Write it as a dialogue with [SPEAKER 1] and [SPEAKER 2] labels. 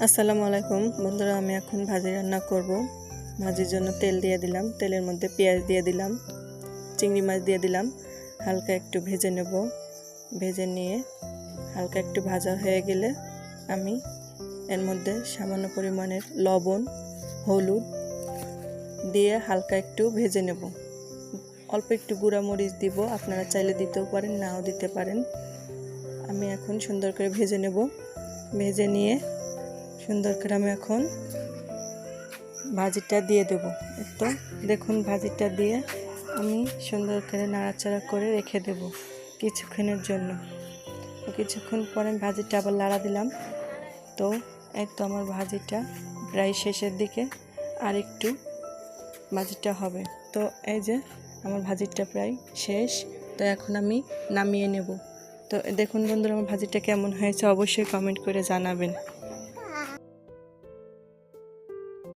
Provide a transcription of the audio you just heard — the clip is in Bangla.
[SPEAKER 1] আসসালামু আলাইকুম বন্ধুরা, আমি এখন ভাজি রান্না করব। ভাজির জন্য তেল দিয়ে দিলাম, তেলের মধ্যে পেঁয়াজ দিয়ে দিলাম, চিংড়ি মাছ দিয়ে দিলাম, হালকা একটু ভেজে নেব। ভেজে নিয়ে হালকা একটু ভাজা হয়ে গেলে আমি এর মধ্যে সামান্য পরিমাণের লবণ, হলুদ দিয়ে হালকা একটু ভেজে নেব। অল্প একটু গুঁড়া মরিচ দিব, আপনারা চাইলে দিতেও পারেন, নাও দিতে পারেন। আমি এখন সুন্দর করে ভেজে নেব। ভেজে নিয়ে সুন্দর করে আমি এখন ভাজিটা দিয়ে দেব। তো দেখুন, ভাজিটা দিয়ে আমি সুন্দর করে নাড়াচাড়া করে রেখে দেব কিছুক্ষণের জন্য। কিছুক্ষণ পরে ভাজিটা আবার লাড়া দিলাম। তো এই তো আমার ভাজিটা প্রায় শেষের দিকে, আর একটু ভাজিটা হবে। তো এই যে আমার ভাজিটা প্রায় শেষ। তো এখন আমি নামিয়ে নেব। তো দেখুন বন্ধুরা, আমার ভাজিটা কেমন হয়েছে অবশ্যই কমেন্ট করে জানাবেন।